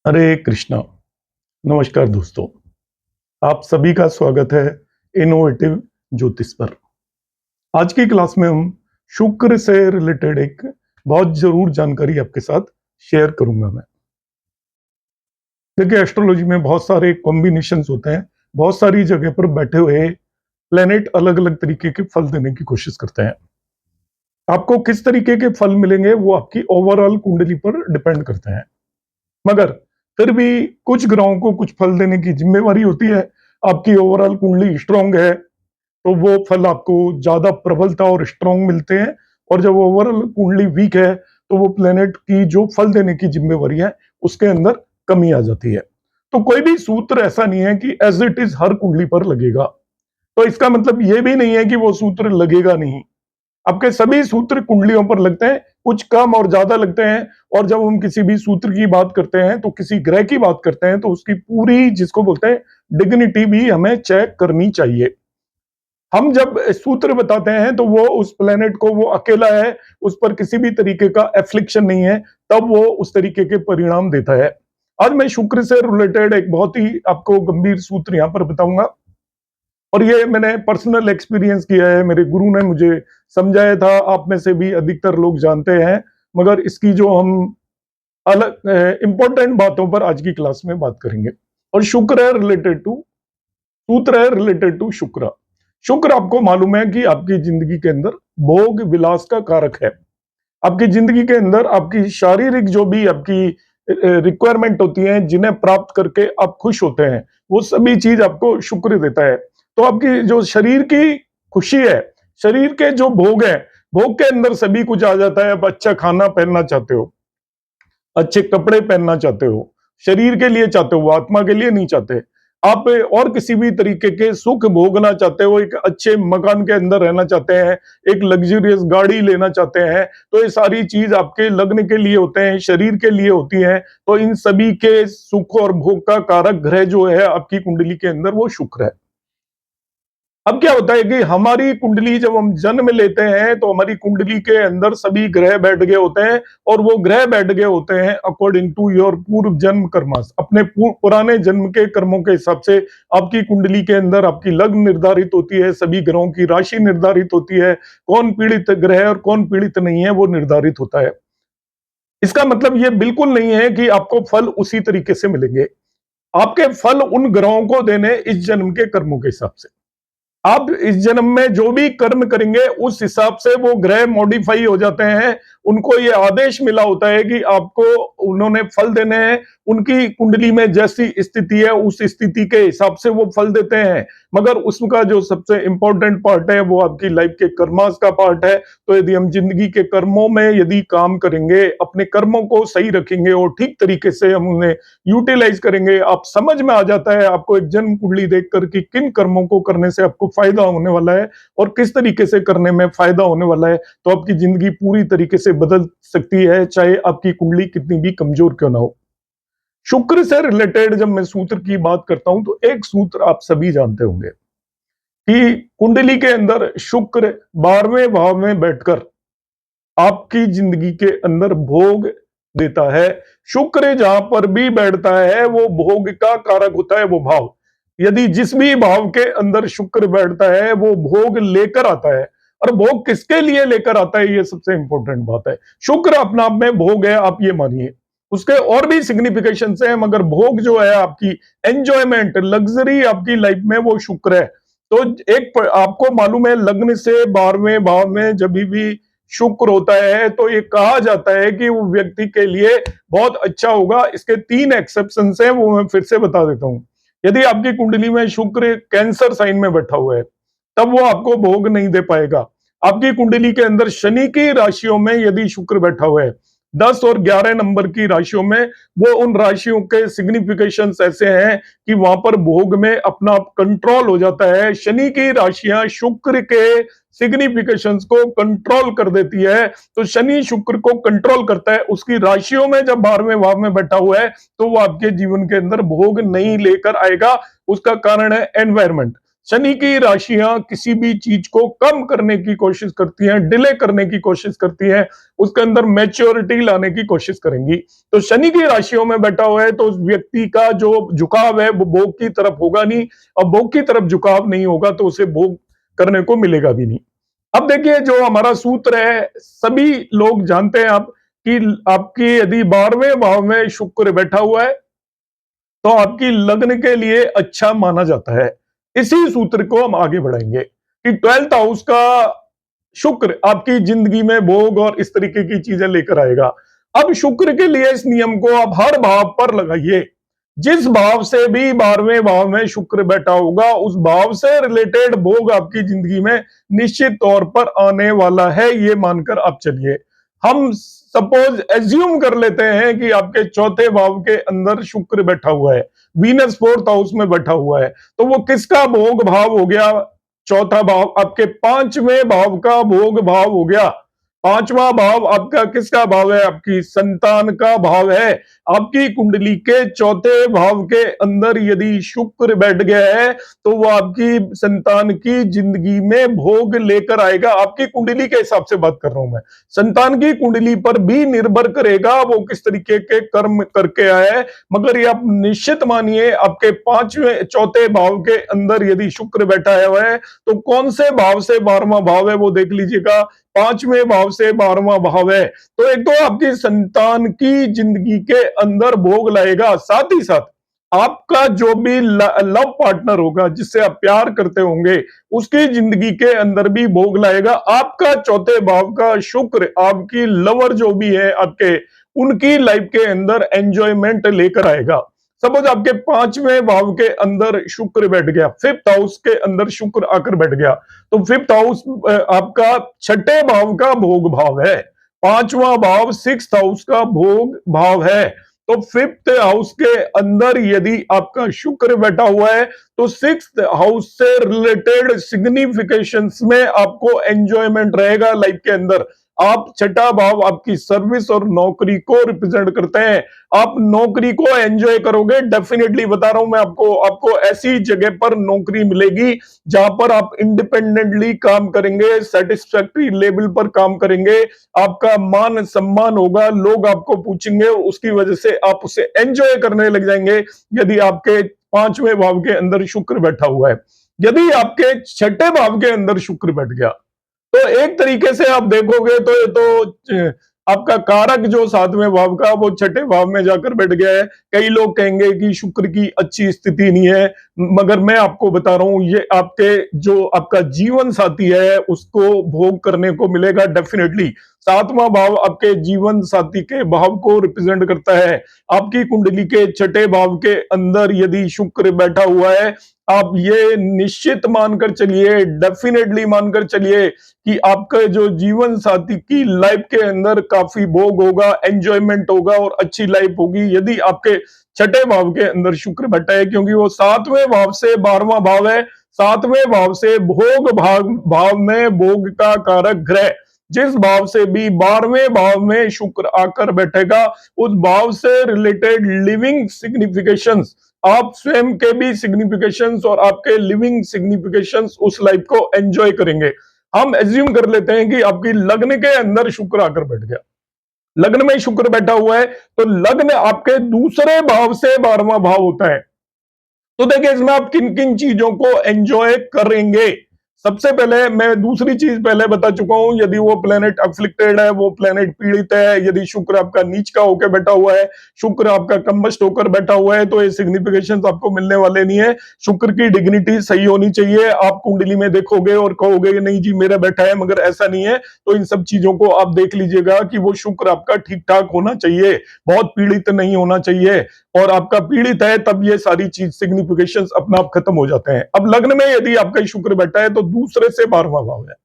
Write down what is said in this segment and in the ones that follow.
हरे कृष्णा। नमस्कार दोस्तों, आप सभी का स्वागत है इनोवेटिव ज्योतिष पर। आज की क्लास में हम शुक्र से रिलेटेड एक बहुत जरूर जानकारी आपके साथ शेयर करूंगा मैं। देखिए, एस्ट्रोलॉजी में बहुत सारे कॉम्बिनेशंस होते हैं। बहुत सारी जगह पर बैठे हुए प्लेनेट अलग अलग तरीके के फल देने की कोशिश करते हैं। आपको किस तरीके के फल मिलेंगे वो आपकी ओवरऑल कुंडली पर डिपेंड करते हैं, मगर फिर भी कुछ ग्रहों को कुछ फल देने की जिम्मेवारी होती है। आपकी ओवरऑल कुंडली स्ट्रांग है तो वो फल आपको ज्यादा प्रबलता और स्ट्रांग मिलते हैं, और जब ओवरऑल कुंडली वीक है तो वो प्लेनेट की जो फल देने की जिम्मेवारी है उसके अंदर कमी आ जाती है। तो कोई भी सूत्र ऐसा नहीं है कि एज इट इज हर कुंडली पर लगेगा। तो इसका मतलब ये भी नहीं है कि वो सूत्र लगेगा नहीं। आपके सभी सूत्र कुंडलियों पर लगते हैं, कुछ कम और ज्यादा लगते हैं। और जब हम किसी भी सूत्र की बात करते हैं तो किसी ग्रह की बात करते हैं तो उसकी पूरी जिसको बोलते हैं डिग्निटी भी हमें चेक करनी चाहिए। हम जब सूत्र बताते हैं तो वो उस प्लेनेट को वो अकेला है, उस पर किसी भी तरीके का एफ्लिक्शन नहीं है, तब वो उस तरीके के परिणाम देता है। आज मैं शुक्र से रिलेटेड एक बहुत ही आपको गंभीर सूत्र यहां पर बताऊंगा, और ये मैंने पर्सनल एक्सपीरियंस किया है। मेरे गुरु ने मुझे समझाया था, आप में से भी अधिकतर लोग जानते हैं, मगर इसकी जो हम अलग इंपॉर्टेंट बातों पर आज की क्लास में बात करेंगे। और शुक्र है रिलेटेड टू सूत्र है रिलेटेड टू शुक्र। शुक्र आपको मालूम है कि आपकी जिंदगी के अंदर भोग विलास का कारक है। आपकी जिंदगी के अंदर आपकी शारीरिक जो भी आपकी रिक्वायरमेंट होती है, जिन्हें प्राप्त करके आप खुश होते हैं, वो सभी चीज आपको शुक्र देता है। तो आपकी जो शरीर की खुशी है, शरीर के जो भोग है, भोग के अंदर सभी कुछ आ जाता है। आप अच्छा खाना पहनना चाहते हो, अच्छे कपड़े पहनना चाहते हो, शरीर के लिए चाहते हो, आत्मा के लिए नहीं चाहते। आप और किसी भी तरीके के सुख भोगना चाहते हो, एक अच्छे मकान के अंदर रहना चाहते हैं, एक लग्जरियस गाड़ी लेना चाहते हैं, तो ये सारी चीज आपके लग्न के लिए होते हैं, शरीर के लिए होती हैं। तो इन सभी के सुख और भोग का कारक ग्रह जो है आपकी कुंडली के अंदर वो शुक्र है। अब क्या होता है कि हमारी कुंडली जब हम जन्म लेते हैं तो हमारी कुंडली के अंदर सभी ग्रह बैठ गए होते हैं, और वो ग्रह बैठ गए होते हैं अकॉर्डिंग टू योर पूर्व जन्म कर्मास, अपने पुराने जन्म के कर्मों के हिसाब से। आपकी कुंडली के अंदर आपकी लग्न निर्धारित होती है, सभी ग्रहों की राशि निर्धारित होती है, कौन पीड़ित ग्रह और कौन पीड़ित नहीं है वो निर्धारित होता है। इसका मतलब ये बिल्कुल नहीं है कि आपको फल उसी तरीके से मिलेंगे। आपके फल उन ग्रहों को देने इस जन्म के कर्मों के हिसाब से। आप इस जन्म में जो भी कर्म करेंगे उस हिसाब से वो ग्रह मॉडिफाई हो जाते हैं। उनको ये आदेश मिला होता है कि आपको उन्होंने फल देने हैं। उनकी कुंडली में जैसी स्थिति है उस स्थिति के हिसाब से वो फल देते हैं। मगर उसका जो सबसे इंपॉर्टेंट पार्ट है वो आपकी लाइफ के कर्मास का पार्ट है। तो यदि हम जिंदगी के कर्मों में यदि काम करेंगे, अपने कर्मों को सही रखेंगे और ठीक तरीके से हम उन्हें यूटिलाइज करेंगे, आप समझ में आ जाता है आपको एक जन्म कुंडली देखकर कि किन कर्मों को करने से आपको फायदा होने वाला है और किस तरीके से करने में फायदा होने वाला है। तो आपकी जिंदगी पूरी तरीके से बदल सकती है, चाहे आपकी कुंडली कितनी भी कमजोर क्यों ना हो। शुक्र से रिलेटेड जब मैं सूत्र की बात करता हूं तो एक सूत्र आप सभी जानते होंगे कि कुंडली के अंदर शुक्र 12वें भाव में बैठकर आपकी जिंदगी के अंदर भोग देता है। शुक्र जहां पर भी बैठता है वो भोग का कारक होता है वो भाव। यदि जिस भी भाव के अंदर शुक्र बैठता है वो भोग लेकर आता है। और भोग किसके लिए लेकर आता है ये सबसे इंपॉर्टेंट बात है। शुक्र अपना आप में भोग है, आप ये मानिए। उसके और भी सिग्निफिकेशन है, मगर भोग जो है आपकी एंजॉयमेंट लग्जरी आपकी लाइफ में वो शुक्र है। तो आपको मालूम है लग्न से 12वें भाव में जब भी शुक्र होता है तो ये कहा जाता है कि वो व्यक्ति के लिए बहुत अच्छा होगा। इसके 3 एक्सेप्शन हैं, वो मैं फिर से बता देता हूं। यदि आपकी कुंडली में शुक्र कैंसर साइन में बैठा हुआ है तब वो आपको भोग नहीं दे पाएगा। आपकी कुंडली के अंदर शनि की राशियों में यदि शुक्र बैठा हुआ है 10 और 11 नंबर की राशियों में, वो उन राशियों के सिग्निफिकेशंस ऐसे हैं कि वहां पर भोग में अपना आप कंट्रोल हो जाता है। शनि की राशियां शुक्र के सिग्निफिकेशंस को कंट्रोल कर देती है। तो शनि शुक्र को कंट्रोल करता है, उसकी राशियों में जब 12वें भाव में बैठा हुआ है तो वो आपके जीवन के अंदर भोग नहीं लेकर आएगा। उसका कारण है एनवायरमेंट। शनि की राशियां किसी भी चीज को कम करने की कोशिश करती हैं, डिले करने की कोशिश करती हैं, उसके अंदर मैच्योरिटी लाने की कोशिश करेंगी। तो शनि की राशियों में बैठा हुआ है तो उस व्यक्ति का जो झुकाव है वो भोग की तरफ होगा नहीं, और भोग की तरफ झुकाव नहीं होगा तो उसे भोग करने को मिलेगा भी नहीं। अब देखिए जो हमारा सूत्र है, सभी लोग जानते हैं आप कि आपकी यदि 12वें भाव में शुक्र बैठा हुआ है तो आपकी लग्न के लिए अच्छा माना जाता है। इसी सूत्र को हम आगे बढ़ाएंगे कि 12th हाउस का शुक्र आपकी जिंदगी में भोग और इस तरीके की चीजें लेकर आएगा। अब शुक्र के लिए इस नियम को आप हर भाव पर लगाइए। जिस भाव से भी 12वें भाव में शुक्र बैठा होगा उस भाव से रिलेटेड भोग आपकी जिंदगी में निश्चित तौर पर आने वाला है, ये मानकर आप चलिए। हम सपोज एज्यूम कर लेते हैं कि आपके चौथे भाव के अंदर शुक्र बैठा हुआ है, वीनस 4th हाउस में बैठा हुआ है, तो वो किसका भोग भाव हो गया? चौथा भाव आपके 5वें भाव का भोग भाव हो गया। 5वां भाव आपका किसका भाव है? आपकी संतान का भाव है। आपकी कुंडली के चौथे भाव के अंदर यदि शुक्र बैठ गया है तो वो आपकी संतान की जिंदगी में भोग लेकर आएगा। आपकी कुंडली के हिसाब से बात कर रहा हूं मैं, संतान की कुंडली पर भी निर्भर करेगा वो किस तरीके के कर्म करके आया है। मगर ये आप निश्चित मानिए आपके 5वें चौथे भाव के अंदर यदि शुक्र बैठा हुआ है तो कौन से भाव से 12वां भाव है वो देख लीजिएगा। 5वें भाव से 12वां भाव है तो एक तो आपकी संतान की जिंदगी के अंदर भोग लाएगा, साथ ही साथ आपका जो भी लव पार्टनर होगा जिससे आप प्यार करते होंगे उसकी जिंदगी के अंदर भी भोग लाएगा। आपका चौथे भाव का शुक्र आपकी लवर जो भी है आपके, उनकी लाइफ के अंदर एंजॉयमेंट लेकर आएगा। सपोज आपके 5वें भाव के अंदर शुक्र बैठ गया, 5th हाउस के अंदर शुक्र आकर बैठ गया, तो 5th हाउस आपका छठे भाव का भोग भाव है, 5वां भाव 6th हाउस का भोग भाव है। तो 5th हाउस के अंदर यदि आपका शुक्र बैठा हुआ है तो 6th हाउस से रिलेटेड सिग्निफिकेशंस में आपको एंजॉयमेंट रहेगा लाइफ के अंदर। आप छठा भाव आपकी सर्विस और नौकरी को रिप्रेजेंट करते हैं। आप नौकरी को एंजॉय करोगे, डेफिनेटली बता रहा हूं मैं आपको, आपको ऐसी जगह पर नौकरी मिलेगी जहां पर आप इंडिपेंडेंटली काम करेंगे, सेटिस्फैक्ट्री लेवल पर काम करेंगे, आपका मान सम्मान होगा, लोग आपको पूछेंगे और उसकी वजह से आप उसे एंजॉय करने लग जाएंगे। यदि आपके 5वें भाव के अंदर शुक्र बैठा हुआ है, यदि आपके छठे भाव के अंदर शुक्र बैठ गया तो एक तरीके से आप देखोगे तो ये तो आपका कारक जो 7वें भाव का वो छठे भाव में जाकर बैठ गया है। कई लोग कहेंगे कि शुक्र की अच्छी स्थिति नहीं है, मगर मैं आपको बता रहा हूं ये आपके जो आपका जीवन साथी है उसको भोग करने को मिलेगा डेफिनेटली। 7वां भाव आपके जीवन साथी के भाव को रिप्रेजेंट करता है। आपकी कुंडली के छठे भाव के अंदर यदि शुक्र बैठा हुआ है, आप ये निश्चित मानकर चलिए, डेफिनेटली मानकर चलिए कि आपका जो जीवन साथी की लाइफ के अंदर काफी भोग होगा, एंजॉयमेंट होगा और अच्छी लाइफ होगी यदि आपके छठे भाव के अंदर शुक्र बैठा है, क्योंकि वो 7वें भाव से 12वां भाव है। 7वें भाव से भोग भाव में भोग का कारक ग्रह जिस भाव से भी 12वें भाव में शुक्र आकर बैठेगा उस भाव से रिलेटेड लिविंग सिग्निफिकेशंस, आप स्वयं के भी सिग्निफिकेशंस और आपके लिविंग सिग्निफिकेशंस उस लाइफ को एंजॉय करेंगे। हम एज्यूम कर लेते हैं कि आपकी लग्न के अंदर शुक्र आकर बैठ गया, लग्न में शुक्र बैठा हुआ है तो लग्न आपके दूसरे भाव से 12वां भाव होता है। तो देखिए इसमें आप किन किन चीजों को एंजॉय करेंगे। सबसे पहले मैं दूसरी चीज पहले बता चुका हूं, यदि वो प्लेनेट अफ्लिक्टेड है, वो प्लेनेट पीड़ित है, यदि शुक्र आपका नीच का होकर बैठा हुआ है, शुक्र आपका कम्बस्ट होकर बैठा हुआ है, तो ये सिग्निफिकेशन आपको मिलने वाले नहीं है। शुक्र की डिग्निटी सही होनी चाहिए। आप कुंडली में देखोगे और कहोगे नहीं जी मेरा बैठा है, मगर ऐसा नहीं है। तो इन सब चीजों को आप देख लीजिएगा कि वो शुक्र आपका ठीक ठाक होना चाहिए, बहुत पीड़ित नहीं होना चाहिए। और आपका पीड़ित है तब ये सारी चीज सिग्निफिकेशंस अपना आप खत्म हो जाते हैं। अब लग्न में यदि आपका शुक्र बैठा है तो दूसरे से 12वां भाव है,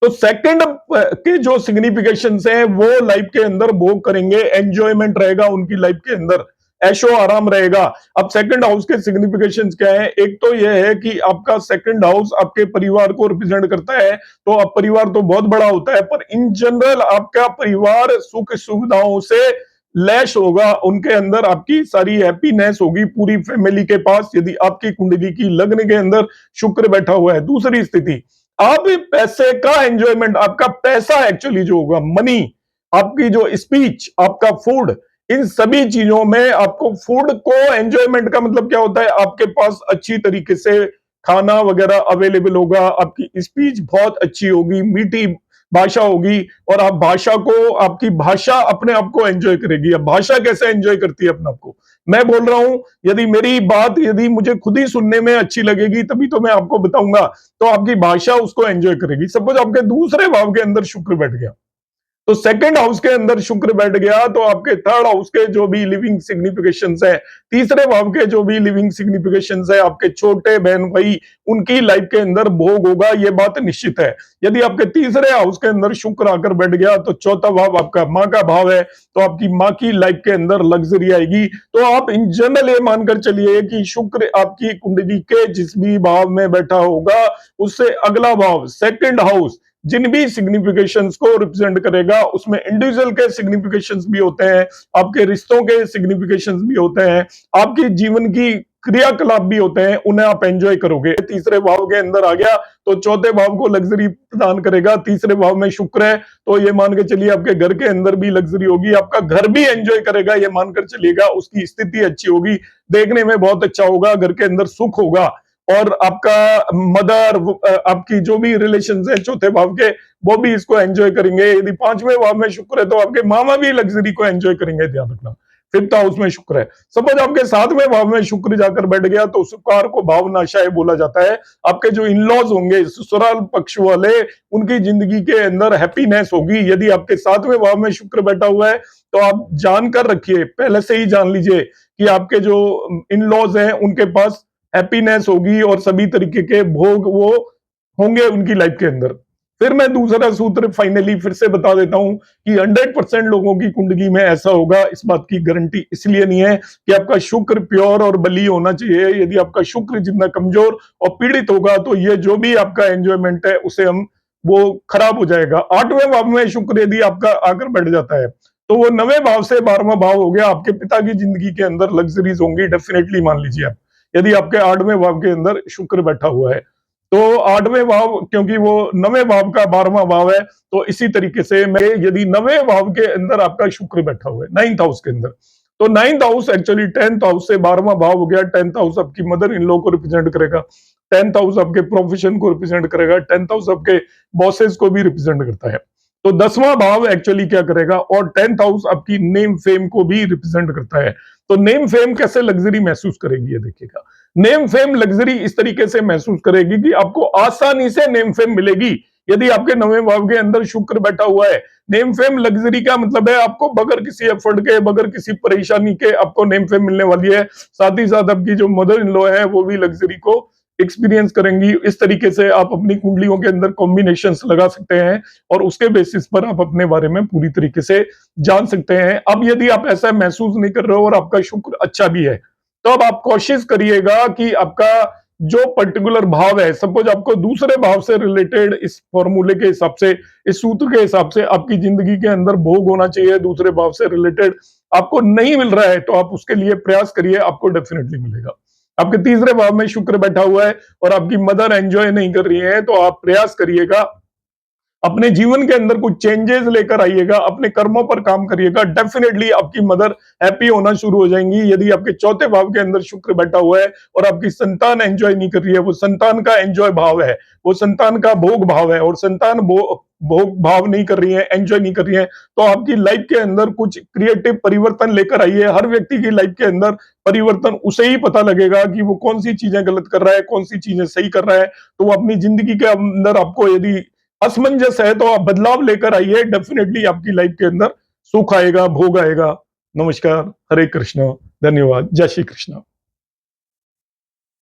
तो सेकंड के जो सिग्निफिकेशंस हैं वो लाइफ के अंदर भोग करेंगे, एंजॉयमेंट रहेगा उनकी लाइफ के अंदर, ऐशो आराम रहेगा। अब सेकंड हाउस के सिग्निफिकेशंस क्या है? एक तो यह है कि आपका सेकंड हाउस आपके परिवार को रिप्रेजेंट करता है, तो अब परिवार तो बहुत बड़ा होता है पर इन जनरल आपका परिवार सुख सुविधाओं से लैश होगा, उनके अंदर आपकी सारी हैप्पीनेस होगी पूरी फैमिली के पास, यदि आपकी कुंडली की लग्न के अंदर शुक्र बैठा हुआ है। दूसरी स्थिति, आप पैसे का एंजॉयमेंट, आपका पैसा एक्चुअली जो होगा, मनी, आपकी जो स्पीच, आपका फूड, इन सभी चीजों में आपको फूड को एंजॉयमेंट का मतलब क्या होता है, आपके पास अच्छी तरीके से खाना वगैरह अवेलेबल होगा, आपकी स्पीच बहुत अच्छी होगी, मीठी भाषा होगी, और आप भाषा को, आपकी भाषा अपने आप को एंजॉय करेगी। अब भाषा कैसे एंजॉय करती है अपने आप को, मैं बोल रहा हूं, यदि मेरी बात यदि मुझे खुद ही सुनने में अच्छी लगेगी तभी तो मैं आपको बताऊंगा, तो आपकी भाषा उसको एंजॉय करेगी। सपोज आपके दूसरे भाव के अंदर शुक्र बैठ गया, तो सेकंड हाउस के अंदर शुक्र बैठ गया, तो आपके थर्ड हाउस के जो भी लिविंग सिग्निफिकेशंस है, तीसरे भाव के जो भी लिविंग सिग्निफिकेशंस है, आपके छोटे बहन भाई, उनकी लाइफ के अंदर भोग होगा, ये बात निश्चित है। यदि आपके तीसरे हाउस के अंदर शुक्र आकर बैठ गया, तो चौथा भाव आपका माँ का भाव है, तो आपकी माँ की लाइफ के अंदर लग्जरी आएगी। तो आप इन जनरल ये मानकर चलिए कि शुक्र आपकी कुंडली के जिस भी भाव में बैठा होगा, उससे अगला भाव सेकंड हाउस जिन भी सिग्निफिकेशंस को रिप्रेजेंट करेगा, उसमें इंडिविजुअल के सिग्निफिकेशंस भी होते हैं, आपके रिश्तों के सिग्निफिकेशंस भी होते हैं, आपके जीवन की क्रियाकलाप भी होते हैं, उन्हें आप एंजॉय करोगे। तीसरे भाव के अंदर आ गया तो चौथे भाव को लग्जरी प्रदान करेगा, तीसरे भाव में शुक्र है, तो ये मान के चलिए आपके घर के अंदर भी लग्जरी होगी, आपका घर भी एंजॉय करेगा, ये मानकर चलिएगा, उसकी स्थिति अच्छी होगी, देखने में बहुत अच्छा होगा, घर के अंदर सुख होगा, और आपका मदर, आपकी जो भी रिलेशन है चौथे भाव के, वो भी इसको एंजॉय करेंगे। यदि पांचवें भाव में शुक्र है तो आपके मामा भी लग्जरी को एंजॉय करेंगे, ध्यान रखना। फिफ्थ हाउस में शुक्र है, सपोज आपके सातवें भाव में शुक्र जाकर बैठ गया, तो सुकार को भावनाशाय बोला जाता है। आपके जो इनलॉज होंगे, ससुराल पक्ष वाले, उनकी जिंदगी के अंदर हैप्पीनेस होगी। यदि आपके सातवें भाव में शुक्र बैठा हुआ है, तो आप जानकर रखिए, पहले से ही जान लीजिए कि आपके जो इनलॉज हैं उनके पास हैप्पीनेस होगी, और सभी तरीके के भोग वो होंगे उनकी लाइफ के अंदर। फिर मैं दूसरा सूत्र फाइनली फिर से बता देता हूं कि 100% लोगों की कुंडली में ऐसा होगा, इस बात की गारंटी इसलिए नहीं है कि आपका शुक्र प्योर और बली होना चाहिए। यदि आपका शुक्र जितना कमजोर और पीड़ित होगा, तो ये जो भी आपका एंजॉयमेंट है उसे हम वो खराब हो जाएगा। आठवें भाव में शुक्र यदि आपका आकर बैठ जाता है, तो वो 9वें भाव से 12वां भाव हो गया, आपके पिता की जिंदगी के अंदर लग्जरीज होंगी, डेफिनेटली मान लीजिए आप। यदि आपके 8वें भाव के अंदर शुक्र बैठा हुआ है, तो 8वें भाव, क्योंकि वो 9वें भाव का 12वां भाव है, तो इसी तरीके से मैं, यदि 9वें भाव के अंदर आपका शुक्र बैठा हुआ है 9th हाउस के अंदर, तो 9th house actually 10th house से 12वां भाव हो गया। 10th हाउस आपकी मदर इन लॉ को रिप्रेजेंट करेगा, 10th हाउस आपके प्रोफेशन को रिप्रेजेंट करेगा, 10th हाउस आपके बॉसेस को भी रिप्रेजेंट करता है। तो 10वां भाव एक्चुअली क्या करेगा, और 10th हाउस आपकी नेम फेम को भी रिप्रेजेंट करता है। तो नेम फेम कैसे लग्जरी महसूस करेगी, ये देखिएगा। नेम फेम लग्जरी इस तरीके से महसूस करेगी कि आपको आसानी से नेम फेम मिलेगी, यदि आपके 9वें भाव के अंदर शुक्र बैठा हुआ है। नेम फेम लग्जरी का मतलब है आपको बगैर किसी एफर्ट के, बगैर किसी परेशानी के आपको नेम फेम मिलने वाली है। साथ ही साथ आपकी जो मदर इन लॉ है वो भी लग्जरी को एक्सपीरियंस करेंगी। इस तरीके से आप अपनी कुंडलियों के अंदर कॉम्बिनेशंस लगा सकते हैं, और उसके बेसिस पर आप अपने बारे में पूरी तरीके से जान सकते हैं। अब यदि आप ऐसा महसूस नहीं कर रहे हो और आपका शुक्र अच्छा भी है, तो अब आप कोशिश करिएगा कि आपका जो पर्टिकुलर भाव है, सपोज आपको दूसरे भाव से रिलेटेड, इस फॉर्मूले के हिसाब से, इस सूत्र के हिसाब से आपकी जिंदगी के अंदर भोग होना चाहिए, दूसरे भाव से रिलेटेड आपको नहीं मिल रहा है, तो आप उसके लिए प्रयास करिए, आपको डेफिनेटली मिलेगा। आपके तीसरे भाव में शुक्र बैठा हुआ है और आपकी मदर एंजॉय नहीं कर रही है, तो आप प्रयास करिएगा, अपने जीवन के अंदर कुछ चेंजेस लेकर आइएगा, अपने कर्मों पर काम करिएगा, डेफिनेटली आपकी मदर हैप्पी होना शुरू हो जाएंगी। यदि आपके चौथे भाव के अंदर शुक्र बैठा हुआ है और आपकी संतान एंजॉय नहीं कर रही है, वो संतान का एंजॉय भाव है, वो संतान का भोग भाव है, और संतान भोग भाव नहीं कर रही है, एंजॉय नहीं कर रही है, तो आपकी लाइफ के अंदर कुछ क्रिएटिव परिवर्तन लेकर आइए। हर व्यक्ति की लाइफ के अंदर परिवर्तन उसे ही पता लगेगा कि वो कौन सी चीजें गलत कर रहा है, कौन सी चीजें सही कर रहा है। तो वो अपनी जिंदगी के अंदर, आपको यदि असमंजस है, तो आप बदलाव लेकर आइए, डेफिनेटली आपकी लाइफ के अंदर सुख आएगा, भोग आएगा। नमस्कार, हरे कृष्ण, धन्यवाद, जय श्री कृष्ण।